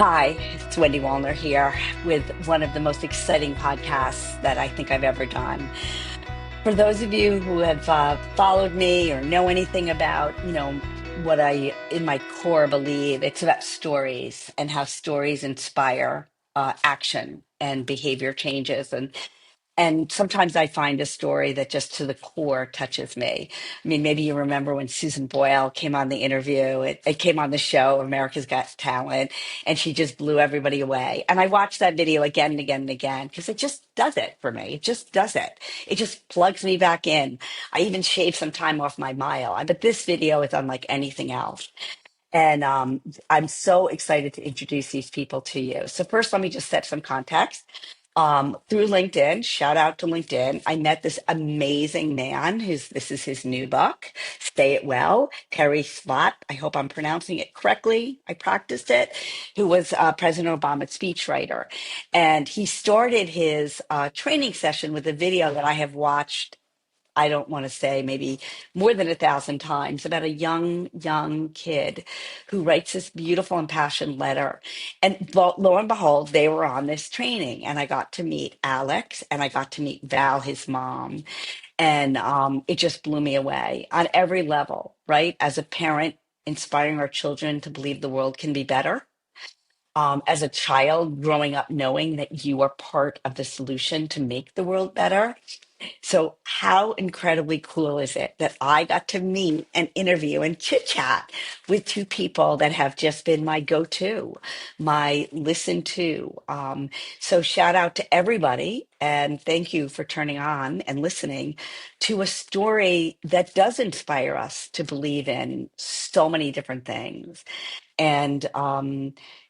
Hi, it's Wendy Wollner here with one of the most exciting podcasts that I think I've ever done. For those of you who have followed me or know anything about, what I in my core believe, it's about stories and how stories inspire action and behavior changes. And sometimes I find a story that just to the core touches me. I mean, maybe you remember when Susan Boyle came on the interview, it came on the show, America's Got Talent, and she just blew everybody away. And I watched that video again and again and again because it just does it for me. It just does it. It just plugs me back in. I even shaved some time off my mile. But this video is unlike anything else. And I'm so excited to introduce these people to you. So first, let me just set some context. Through LinkedIn, shout out to LinkedIn, I met this amazing man who's this is his new book, Say It Well, Terry Svott. I hope I'm pronouncing it correctly. I practiced it, who was President Obama's speechwriter. And he started his training session with a video that I have watched. I don't want to say maybe more than 1,000 times about a young kid who writes this beautiful impassioned letter. And lo and behold, they were on this training, and I got to meet Alex and I got to meet Val, his mom. And it just blew me away on every level, right? As a parent, inspiring our children to believe the world can be better. As a child, growing up knowing that you are part of the solution to make the world better, so, how incredibly cool is it that I got to meet and interview and chit chat with two people that have just been my go to, my listen to? So, shout out to everybody and thank you for turning on and listening to a story that does inspire us to believe in so many different things. And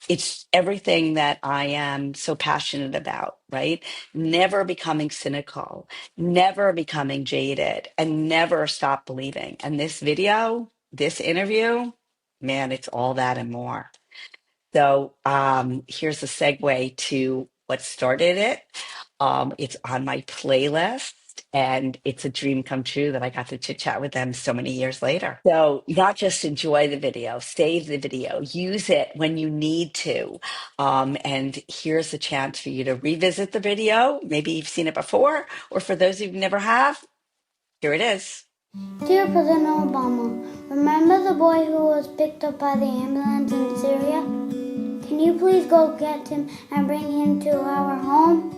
it's everything that I am so passionate about, right? Never becoming cynical, never becoming jaded, and never stop believing. And this video, this interview, man, it's all that and more. So here's a segue to what started it. It's on my playlist, and it's a dream come true that I got to chit chat with them so many years later. So, not just enjoy the video, save the video, use it when you need to. And here's a chance for you to revisit the video. Maybe you've seen it before, or for those who never have, here it is. Dear President Obama, remember the boy who was picked up by the ambulance in Syria? Can you please go get him and bring him to our home?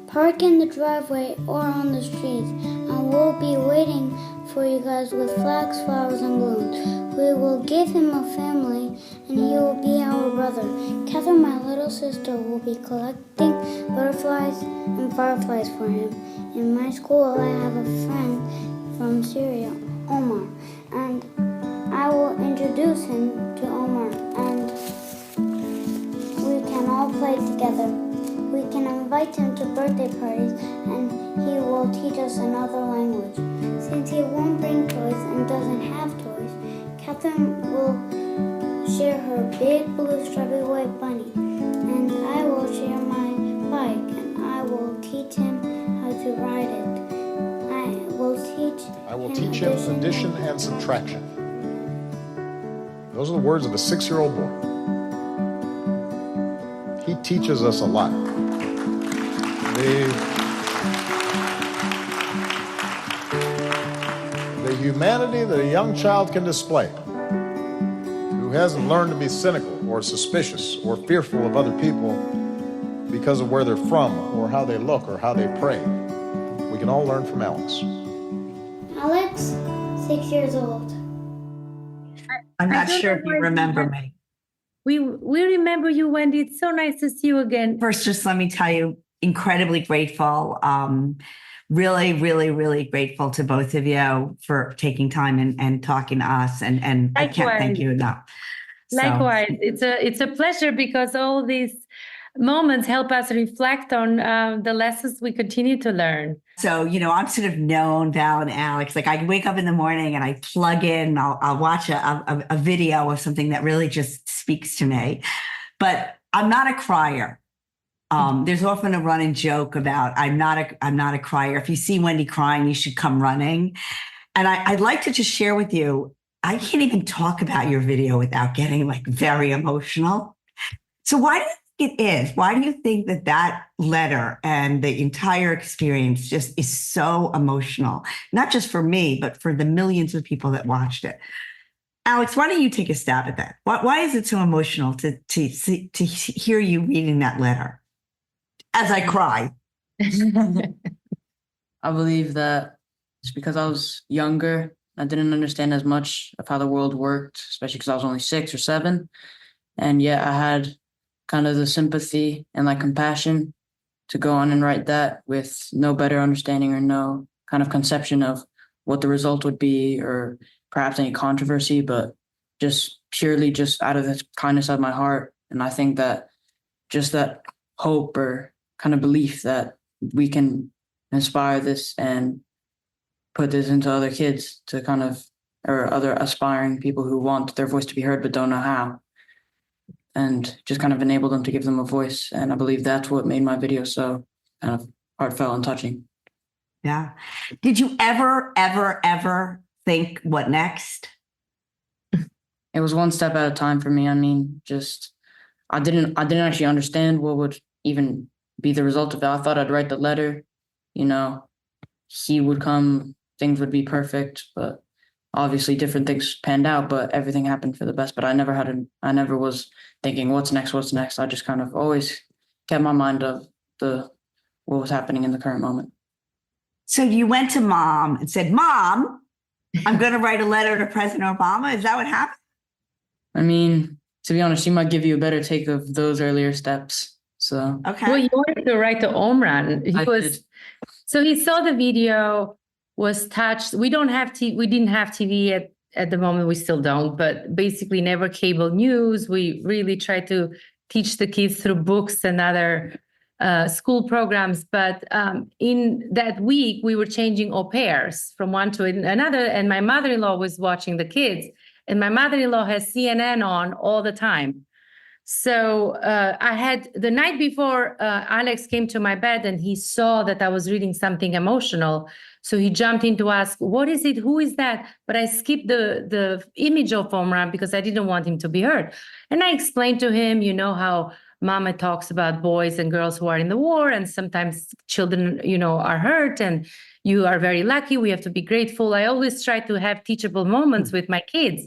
Park in the driveway or on the streets, and we'll be waiting for you guys with flags, flowers, and balloons. We will give him a family, and he will be our brother. Catherine, my little sister, will be collecting butterflies and fireflies for him. In my school, I have a friend from Syria, Omar, and I will introduce him to Omar, and we can all play together. We can invite him to birthday parties, and he will teach us another language. Since he won't bring toys and doesn't have toys, Catherine will share her big blue strawberry white bunny, and I will share my bike, and I will teach him how to ride it. I will teach him addition and subtraction. Those are the words of a 6-year-old boy. He teaches us a lot. The humanity that a young child can display, who hasn't learned to be cynical or suspicious or fearful of other people because of where they're from or how they look or how they pray. We can all learn from Alex. Alex, 6 years old. I'm not sure if you remember me. We remember you, Wendy. It's so nice to see you again. First, just let me tell you, incredibly grateful. Really, really, really grateful to both of you for taking time and talking to us. And I can't thank you enough. Likewise, it's a pleasure because all these moments help us reflect on the lessons we continue to learn. So, I'm sort of known, Val and Alex, like I wake up in the morning and I plug in, I'll watch a video of something that really just speaks to me. But I'm not a crier. There's often a running joke about I'm not a crier. If you see Wendy crying, you should come running. And I'd like to just share with you, I can't even talk about your video without getting like very emotional. So why do you think it is? Why do you think that letter and the entire experience just is so emotional? Not just for me, but for the millions of people that watched it. Alex, why don't you take a stab at that? Why is it so emotional to hear you reading that letter as I cry? I believe that it's because I was younger. I didn't understand as much of how the world worked, especially because I was only 6 or 7. And yet I had kind of the sympathy and like compassion to go on and write that with no better understanding or no kind of conception of what the result would be or perhaps any controversy, but just purely just out of the kindness of my heart. And I think that just that hope or kind of belief that we can inspire this and put this into other kids to kind of, or other aspiring people who want their voice to be heard but don't know how, and just kind of enable them to give them a voice. And I believe that's what made my video so kind of heartfelt and touching. Yeah. Did you ever think what next? It was one step at a time for me. I mean, just I didn't actually understand what would even be the result of it. I thought I'd write the letter, you know, he would come, things would be perfect, but obviously different things panned out, but everything happened for the best. But I never was thinking what's next. I just kind of always kept my mind of what was happening in the current moment. So you went to mom and said, Mom, I'm going to write a letter to President Obama. Is that what happened? I mean, to be honest, she might give you a better take of those earlier steps. So Okay. Well, you wanted to write to Omran. So he saw the video, was touched. We didn't have TV at the moment. We still don't, but basically never cable news. We really try to teach the kids through books and other school programs. But in that week, we were changing au pairs from one to another. And my mother-in-law was watching the kids. And my mother-in-law has CNN on all the time. So I had the night before Alex came to my bed and he saw that I was reading something emotional. So he jumped in to ask, what is it? Who is that? But I skipped the image of Omran because I didn't want him to be hurt. And I explained to him, you know, how Mama talks about boys and girls who are in the war, and sometimes children, you know, are hurt, and you are very lucky. We have to be grateful. I always try to have teachable moments with my kids.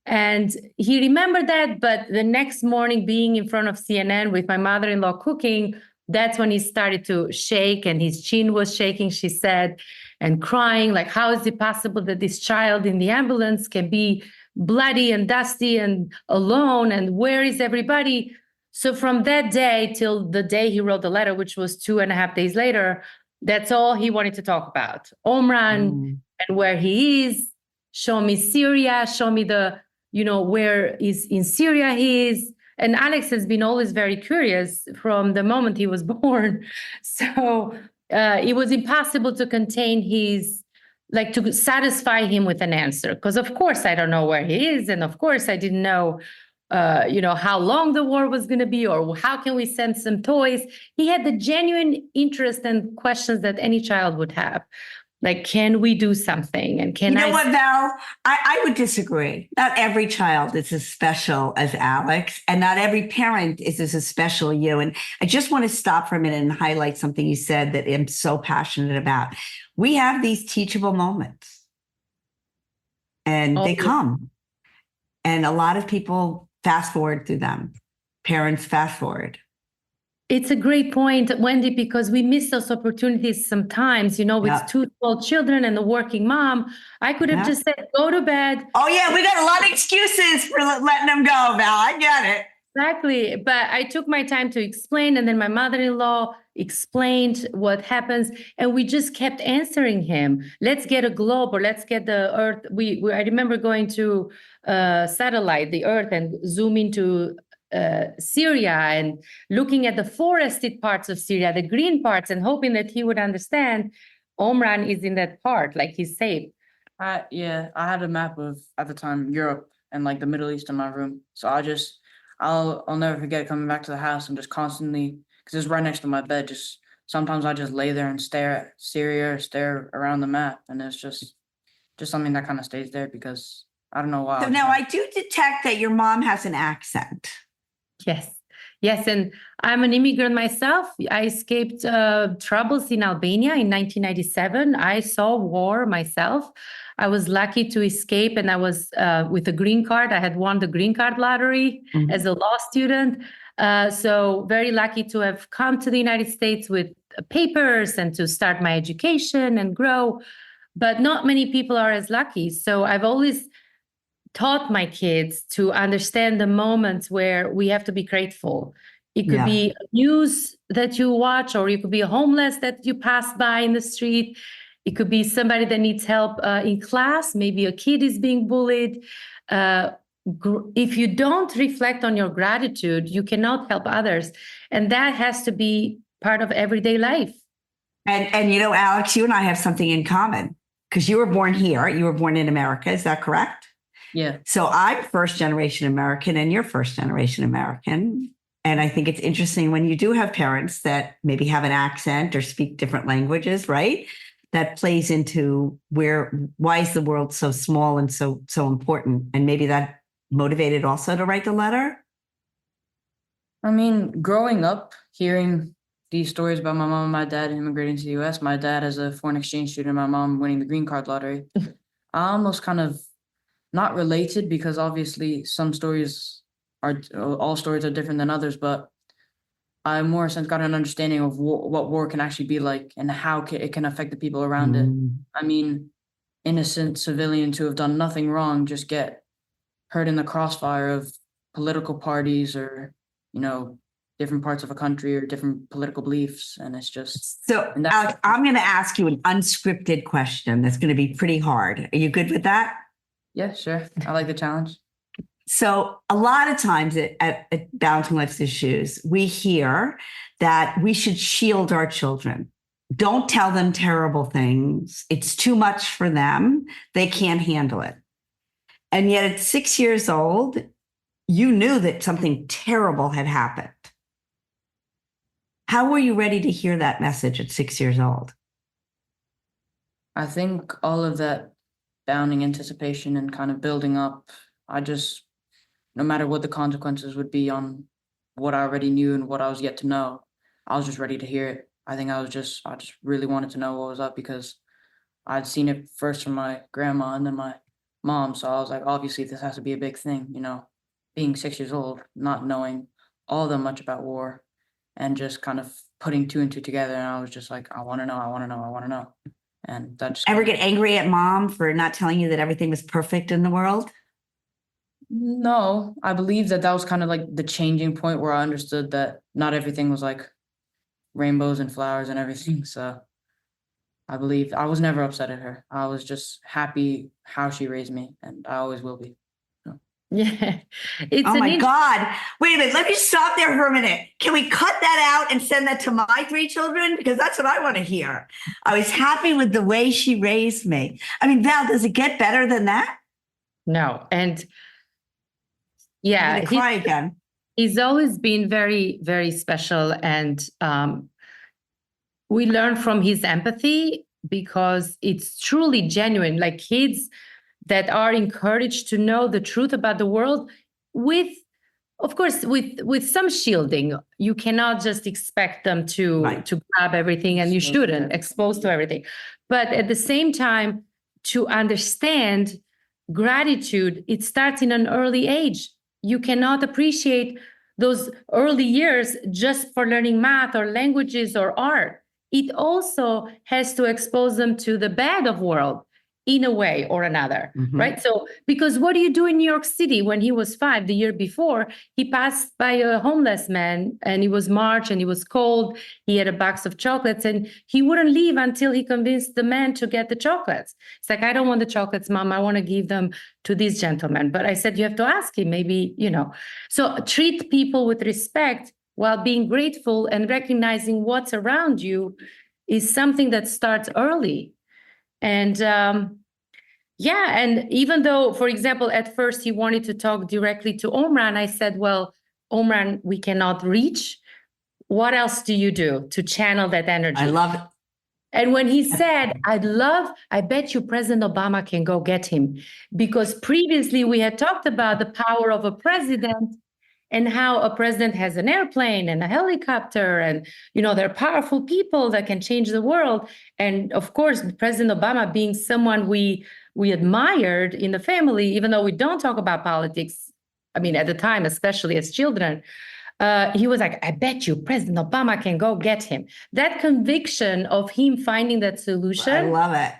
And he remembered that, but the next morning being in front of CNN with my mother-in-law cooking, that's when he started to shake and his chin was shaking, she said, and crying, like, how is it possible that this child in the ambulance can be bloody and dusty and alone, and where is everybody? So from that day till the day he wrote the letter, which was 2.5 days later, that's all he wanted to talk about. Omran and where he is. Show me Syria, show me where is in Syria he is. And Alex has been always very curious from the moment he was born. So it was impossible to contain to satisfy him with an answer. Because of course I don't know where he is. And of course I didn't know, how long the war was going to be, or how can we send some toys. He had the genuine interest and questions that any child would have. Like, can we do something? And you know what, Val? I would disagree. Not every child is as special as Alex, and not every parent is as special as you. And I just want to stop for a minute and highlight something you said that I'm so passionate about. We have these teachable moments, and they come. And a lot of people fast forward through them. Parents fast forward. It's a great point, Wendy, because we miss those opportunities sometimes, with 2 small children and the working mom. I could have just said, go to bed. Oh, yeah, we got a lot of excuses for letting them go, Val. I get it. Exactly. But I took my time to explain, and then my mother-in-law explained what happens, and we just kept answering him. Let's get a globe, or let's get the Earth. I remember going to satellite, the Earth, and zoom into Syria and looking at the forested parts of Syria, the green parts, and hoping that he would understand Omran is in that part, like he's safe. I had a map of, at the time, Europe and like the Middle East in my room. So I'll never forget coming back to the house and just constantly, because it's right next to my bed, sometimes I just lay there and stare at Syria or stare around the map, and it's just something that kind of stays there because I don't know why. So now I do detect that your mom has an accent. Yes. Yes, and I'm an immigrant myself. I escaped troubles in Albania in 1997. I saw war myself. I was lucky to escape, and I was with a green card. I had won the green card lottery as a law student. So very lucky to have come to the United States with papers and to start my education and grow. But not many people are as lucky. So I've always taught my kids to understand the moments where we have to be grateful. It could be news that you watch, or it could be a homeless that you pass by in the street. It could be somebody that needs help in class. Maybe a kid is being bullied. If you don't reflect on your gratitude, you cannot help others. And that has to be part of everyday life. And you know, Alex, you and I have something in common because you were born here. You were born in America. Is that correct? Yeah. So I'm first generation American and you're first generation American. And I think it's interesting when you do have parents that maybe have an accent or speak different languages, right? That plays into why is the world so small and so important? And maybe that motivated also to write the letter? I mean, growing up, hearing these stories about my mom and my dad immigrating to the US, my dad as a foreign exchange student, my mom winning the green card lottery, I almost kind of not related, because obviously all stories are different than others, but I more sense got an understanding of what war can actually be like and how it can affect the people around it. I mean, innocent civilians who have done nothing wrong just get hurt in the crossfire of political parties or, different parts of a country or different political beliefs. And it's just... So, Alex, I'm going to ask you an unscripted question that's going to be pretty hard. Are you good with that? Yeah, sure. I like the challenge. So a lot of times at Balancing Life's Issues, we hear that we should shield our children. Don't tell them terrible things. It's too much for them. They can't handle it. And yet at 6 years old, you knew that something terrible had happened. How were you ready to hear that message at 6 years old? I think all of that bounding anticipation and kind of building up, no matter what the consequences would be on what I already knew and what I was yet to know, I was just ready to hear it. I think I just really wanted to know what was up because I'd seen it first from my grandma and then my mom. So I was like, obviously this has to be a big thing, being 6 years old, not knowing all that much about war and just kind of putting two and two together. And I was just like, I want to know, I want to know, I want to know. And that just... Ever get angry at mom for not telling you that everything was perfect in the world? No, I believe that was kind of like the changing point where I understood that not everything was like rainbows and flowers and everything. So I believe I was never upset at her. I was just happy how she raised me, and I always will be. So. Yeah. Oh my God. Wait a minute. Let me stop there for a minute. Can we cut that out and send that to my 3 children? Because that's what I want to hear. I was happy with the way she raised me. I mean, Val, does it get better than that? No. And yeah, I'm gonna cry again. He's always been very, very special. And we learn from his empathy because it's truly genuine. Like kids that are encouraged to know the truth about the world with some shielding. You cannot just expect them to grab everything, and you shouldn't expose to everything. But at the same time, to understand gratitude, it starts in an early age. You cannot appreciate those early years just for learning math or languages or art. It also has to expose them to the bad of world in a way or another, right? So, because what do you do in New York City? When he was 5, the year before, he passed by a homeless man and it was March and it was cold. He had a box of chocolates and he wouldn't leave until he convinced the man to get the chocolates. It's like, I don't want the chocolates, Mom. I want to give them to this gentleman. But I said, you have to ask him, maybe, So treat people with respect while being grateful and recognizing what's around you is something that starts early. And and even though, for example, at first he wanted to talk directly to Omran, I said, well, Omran, we cannot reach. What else do you do to channel that energy? I love it. And when he said, I bet you President Obama can go get him, because previously we had talked about the power of a president and how a president has an airplane and a helicopter, and they're powerful people that can change the world. And of course, President Obama being someone we admired in the family, even though we don't talk about politics. I mean, at the time, especially as children, he was like, I bet you President Obama can go get him. That conviction of him finding that solution. I love it.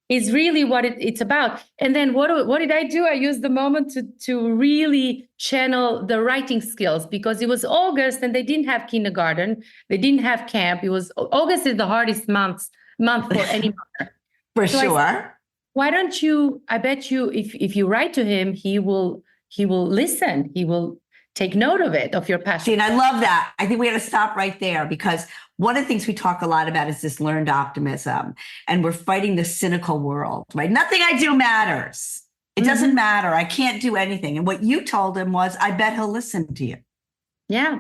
Is really what it's about. And then what did I do? I used the moment to really channel the writing skills, because it was August and they didn't have kindergarten. They didn't have camp. August is the hardest month for any mother. For so sure. Said, why don't you, I bet you if you write to him, he will listen. He will take note of it, of your passion. See, and I love that. I think we got to stop right there, because one of the things we talk a lot about is this learned optimism, and we're fighting the cynical world, right? Nothing I do matters. It doesn't matter. I can't do anything. And what you told him was, I bet he'll listen to you. Yeah.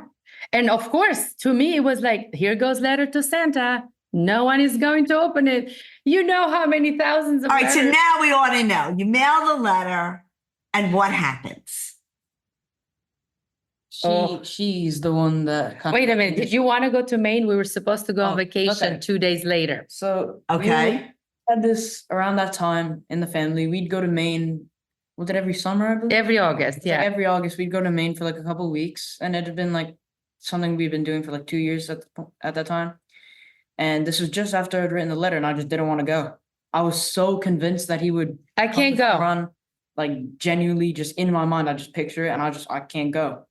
And of course, to me, it was like, here goes letter to Santa. No one is going to open it. You know how many thousands of All right, letters. so now we want to know. You mail the letter, and what happens? She's the one that Wait a minute. Did you want to go to Maine? We were supposed to go on vacation okay. 2 days later. So Okay. we had this around that time in the family. We'd go to Maine. Was it every summer? I believe? Every August, So yeah. every August we'd go to Maine for like a couple of weeks, and it had been like something we've been doing for like 2 years at that time. And this was just after I'd written the letter, and I just didn't want to go. I was so convinced that he would. I can't go. Run, like genuinely, just in my mind, I just picture it, and I can't go.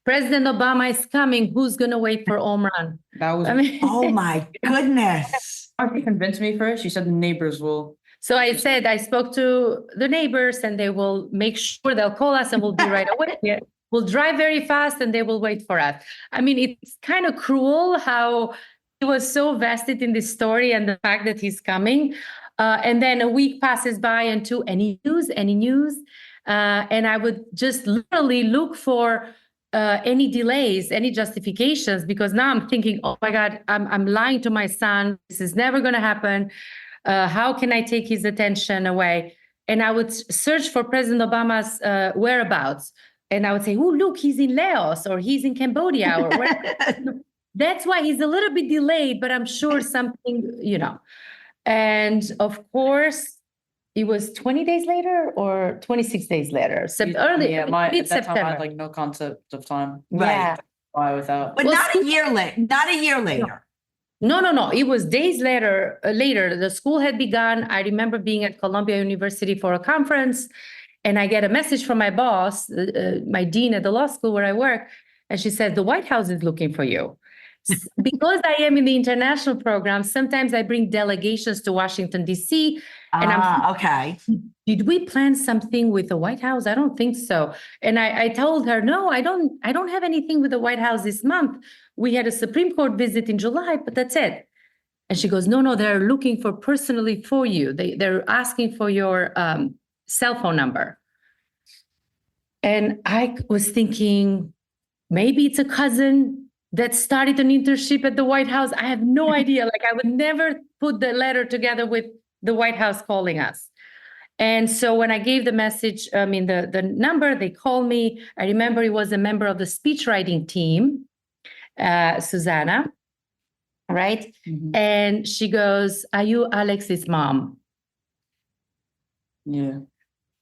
President Obama is coming. Who's going to wait for Omran? That was. Oh my goodness. She convinced me first. She said the neighbors will. So I said, I spoke to the neighbors, and they will make sure they'll call us, and we'll be right away. We'll drive very fast, and they will wait for us. I mean, it's kind of cruel how he was so vested in this story and the fact that he's coming. And then a week passes by, and any news. And I would just literally look for any delays, any justifications, because now I'm thinking, oh my God, I'm lying to my son. This is never going to happen. How can I take his attention away? And I would search for President Obama's whereabouts. And I would say, oh, look, he's in Laos, or he's in Cambodia, or wherever. That's why he's a little bit delayed, but I'm sure something, And of course, it was 20 days later or 26 days later. Early, mid-September. I had like no concept of time. Right. Yeah. Why without? But not a year late. Not a year later. No. It was days later. The school had begun. I remember being at Columbia University for a conference, and I get a message from my boss, my dean at the law school where I work, and she said, the White House is looking for you. Because I am in the international program, sometimes I bring delegations to Washington, D.C. And I'm okay. Did we plan something with the White House? I don't think so. And I told her, no, I don't have anything with the White House this month. We had a Supreme Court visit in July, but that's it. And she goes, no, they're looking for personally for you. They're asking for your cell phone number. And I was thinking, maybe it's a cousin that started an internship at the White House. I have no idea. Like, I would never put the letter together with the White House calling us. And so when I gave the message, the number, they called me. I remember it was a member of the speechwriting team, Susanna, right? Mm-hmm. And she goes, are you Alex's mom? Yeah.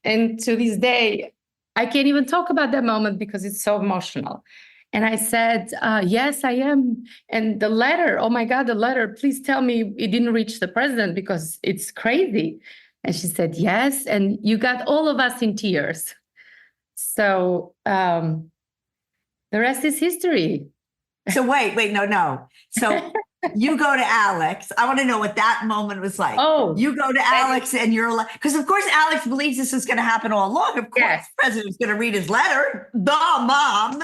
And to this day, I can't even talk about that moment because it's so emotional. And I said, yes, I am. And the letter, oh my God, the letter, please tell me it didn't reach the president because it's crazy. And she said, yes. And you got all of us in tears. So the rest is history. So wait, no. So you go to Alex. I want to know what that moment was like. Oh, you go to Alex and you're like, because of course Alex believes this is going to happen all along. Of course, yes. The president's going to read his letter. The mom.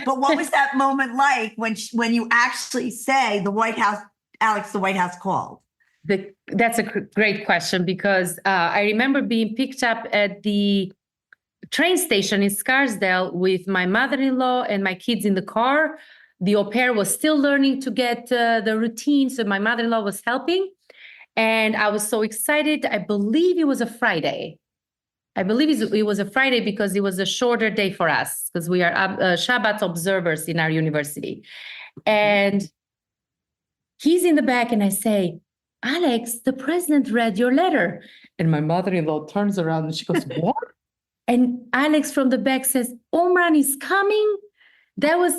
But what was that moment like when you actually say the White House, Alex, the White House called? That's a great question, because I remember being picked up at the train station in Scarsdale with my mother-in-law and my kids in the car. The au pair was still learning to get the routine, so my mother-in-law was helping. And I was so excited. I believe it was a Friday. I believe it was a Friday because it was a shorter day for us because we are Shabbat observers in our university. And he's in the back and I say, Alex, the president read your letter. And my mother-in-law turns around and she goes, what? And Alex from the back says, Omran is coming. That was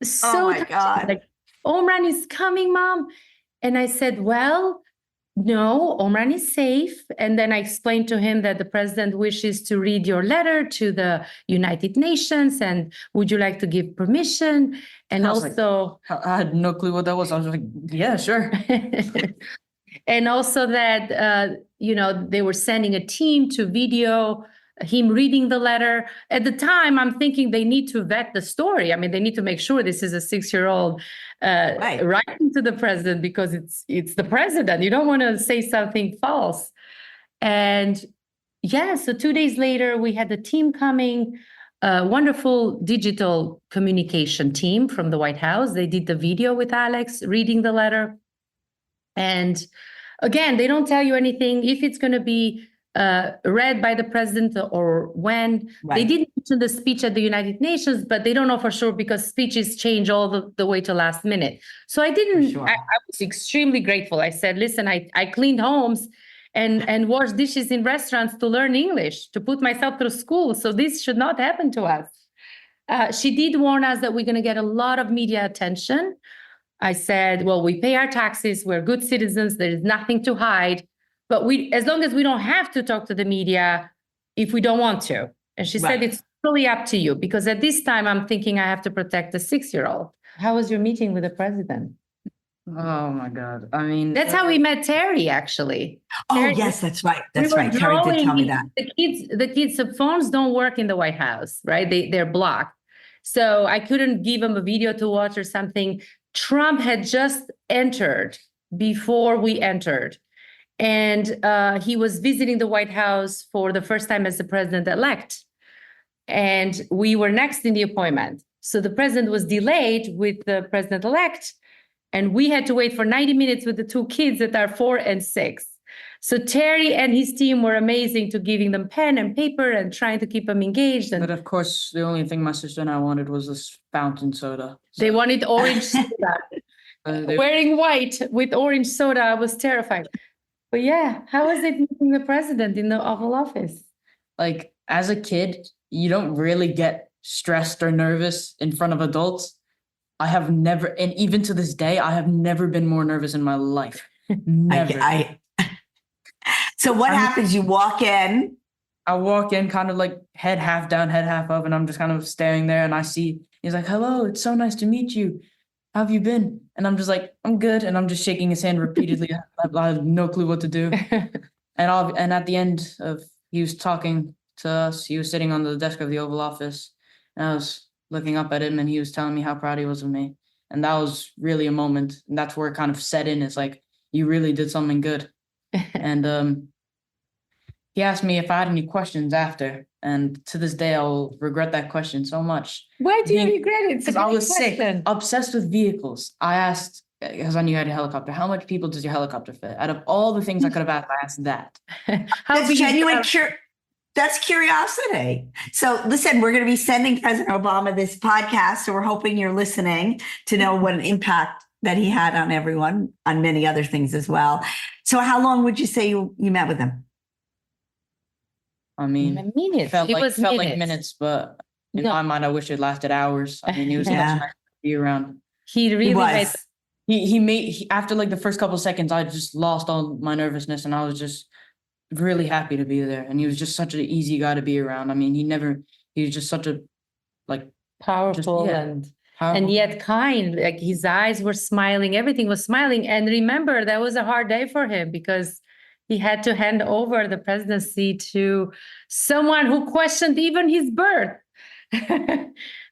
so Oh my God. like, Omran is coming, Mom. And I said, well, no, Omran is safe. And then I explained to him that the president wishes to read your letter to the United Nations. And would you like to give permission? And also, I had no clue what that was. I was like, yeah, sure. and also that, they were sending a team to video him reading the letter. At the time, I'm thinking they need to vet the story. I mean, they need to make sure this is a 6-year-old writing to the president because it's the president. You don't want to say something false. And so 2 days later, we had the team coming, a wonderful digital communication team from the White House. They did the video with Alex reading the letter. And again, they don't tell you anything if it's going to be read by the president or when. They didn't mention the speech at the United Nations, but they don't know for sure because speeches change all the way to last minute. So I didn't, I was extremely grateful. I said, listen, I cleaned homes and washed dishes in restaurants to learn English, to put myself through school. So this should not happen to us. She did warn us that we're going to get a lot of media attention. I said, well, we pay our taxes. We're good citizens. There is nothing to hide. But as long as we don't have to talk to the media if we don't want to. And she said, it's totally up to you, because at this time, I'm thinking I have to protect the 6-year-old. How was your meeting with the president? Oh, my God. I mean, that's how we met Terry, actually. Oh, Terry, yes, that's right. That's right. Terry did tell me that. The kids' phones don't work in the White House, right? They're blocked. So I couldn't give them a video to watch or something. Trump had just entered before we entered. And he was visiting the White House for the first time as the president-elect. And we were next in the appointment. So the president was delayed with the president-elect. And we had to wait for 90 minutes with the 2 kids that are 4 and 6. So Terry and his team were amazing to giving them pen and paper and trying to keep them engaged. But of course, the only thing my sister and I wanted was this fountain soda. So. They wanted orange soda. Wearing white with orange soda, I was terrified. But yeah, how was it meeting the president in the Oval Office? Like, as a kid, you don't really get stressed or nervous in front of adults. I have never, and even to this day, I have never been more nervous in my life. Never. So what happens? You walk in? I walk in kind of like head half down, head half up, and I'm just kind of staring there, and I see, he's like, hello, it's so nice to meet you. How have you been? And I'm just like, I'm good. And I'm just shaking his hand repeatedly. I have no clue what to do. And at the end of, he was talking to us. He was sitting on the desk of the Oval Office. And I was looking up at him and he was telling me how proud he was of me. And that was really a moment. And that's where it kind of set in. It's like, you really did something good. And he asked me if I had any questions after. And to this day, I'll regret that question so much. Why do you regret it? Because I was sick, obsessed with vehicles. I asked, because I knew I had a helicopter, how much people does your helicopter fit? Out of all the things I could have asked, I asked that. That's genuine that's curiosity. So listen, we're going to be sending President Obama this podcast. So we're hoping you're listening to know what an impact that he had on everyone, on many other things as well. So how long would you say you met with him? I mean, minutes. It felt like minutes, but in my mind, I wish it lasted hours. I mean, he was such nice to be around. He really was. He after like the first couple of seconds, I just lost all my nervousness and I was just really happy to be there. And he was just such an easy guy to be around. I mean, he was just such a powerful and yet kind. Like his eyes were smiling, everything was smiling. And remember, that was a hard day for him because he had to hand over the presidency to someone who questioned even his birth.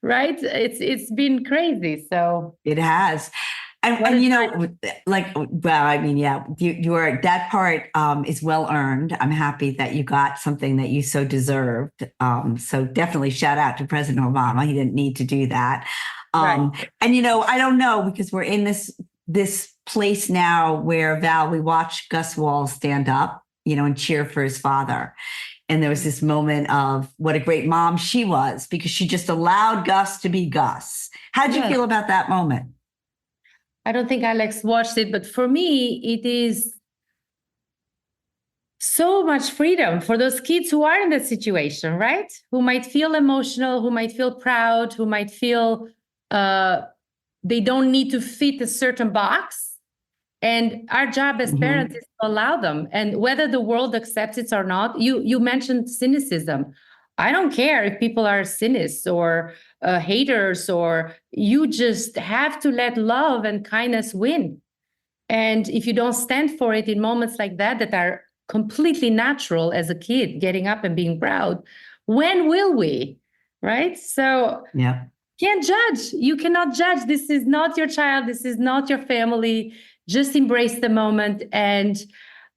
Right? It's been crazy. So it has. And you know, your that part is well earned. I'm happy that you got something that you so deserved. So definitely shout out to President Obama. He didn't need to do that. And you know, I don't know, because we're in this place now where, Val, we watch Gus Walls stand up, you know, and cheer for his father. And there was this moment of what a great mom she was because she just allowed Gus to be Gus. How'd you feel about that moment? I don't think Alex watched it, but for me, it is so much freedom for those kids who are in that situation, right? Who might feel emotional, who might feel proud, who might feel they don't need to fit a certain box. And our job as parents is to allow them. And whether the world accepts it or not, you mentioned cynicism. I don't care if people are cynics or haters, or you just have to let love and kindness win. And if you don't stand for it in moments like that are completely natural as a kid, getting up and being proud, when will we? Right? So yeah, can't judge. You cannot judge. This is not your child. This is not your family. Just embrace the moment and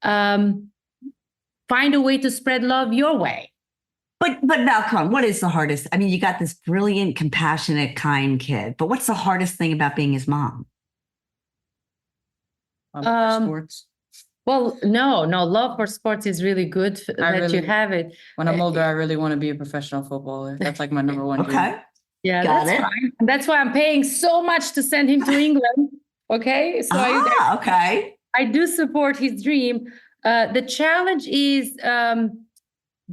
find a way to spread love your way. But Malcolm, what is the hardest? I mean, you got this brilliant, compassionate, kind kid, but what's the hardest thing about being his mom? Sports. Well, no, love for sports is really good you have it. When I'm older, I really want to be a professional footballer. That's like my number one dream. Okay. Yeah, Got it. fine. And that's why I'm paying so much to send him to England. Okay. So I do support his dream. The challenge is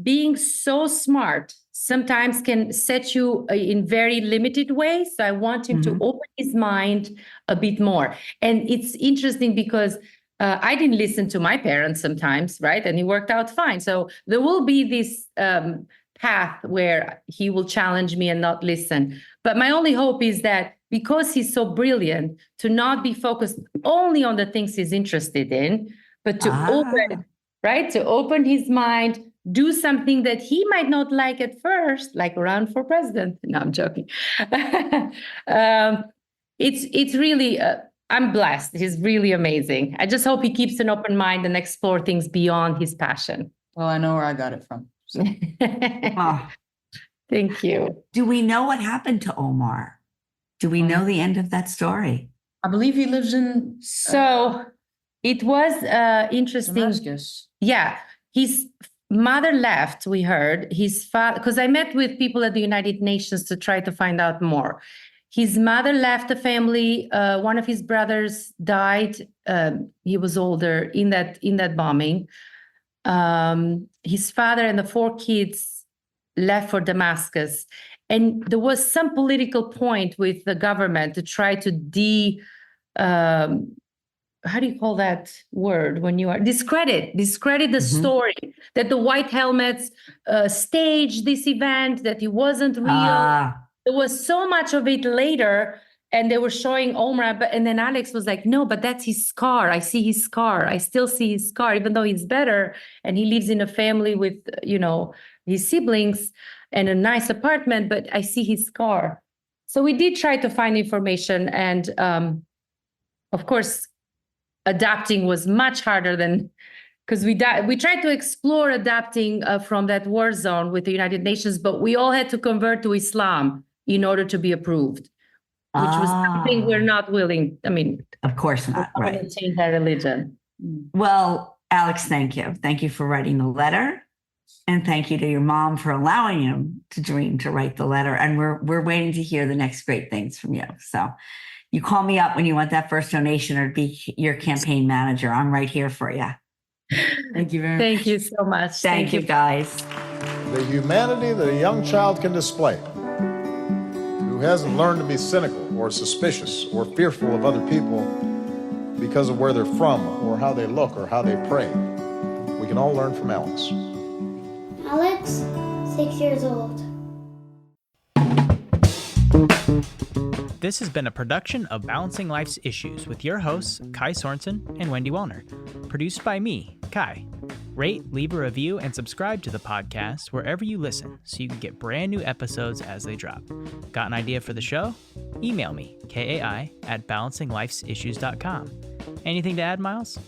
being so smart sometimes can set you in very limited ways. So I want him to open his mind a bit more. And it's interesting because I didn't listen to my parents sometimes, right? And it worked out fine. So there will be this path where he will challenge me and not listen. But my only hope is that because he's so brilliant, to not be focused only on the things he's interested in, but to open his mind, do something that he might not like at first, like run for president. No, I'm joking. It's really, I'm blessed. He's really amazing. I just hope he keeps an open mind and explore things beyond his passion. Well, I know where I got it from. So. Thank you. Do we know what happened to Omar? Do we know the end of that story? I believe he lives in... So it was interesting. Damascus. Yeah. His mother left, we heard. His father, because I met with people at the United Nations to try to find out more. His mother left the family. One of his brothers died. He was older in that bombing. His father and the 4 kids left for Damascus. And there was some political point with the government to try to how do you call that word when you are discredit the story that the white helmets staged this event, that it wasn't real. There was so much of it later, and they were showing Omar, and then Alex was like, no, but that's his scar. I see his scar. I still see his scar, even though he's better and he lives in a family with, his siblings and a nice apartment, but I see his scar. So we did try to find information, and of course, adapting was much harder than, because we tried to explore adapting from that war zone with the United Nations, but we all had to convert to Islam in order to be approved, which was something we're not willing. I mean, of course not, right? To change our religion. Well, Alex, thank you. Thank you for writing the letter. And thank you to your mom for allowing him to dream to write the letter. And we're waiting to hear the next great things from you. So you call me up when you want that first donation or be your campaign manager. I'm right here for you. Thank you very much. Thank you so much. Thank you, guys. The humanity that a young child can display, who hasn't learned to be cynical or suspicious or fearful of other people because of where they're from or how they look or how they pray. We can all learn from Alex. Alex, 6 years old. This has been a production of Balancing Life's Issues with your hosts, Kai Sorensen and Wendy Wollner. Produced by me, Kai. Rate, leave a review, and subscribe to the podcast wherever you listen so you can get brand new episodes as they drop. Got an idea for the show? Email me, kai@balancinglifesissues.com. Anything to add, Miles?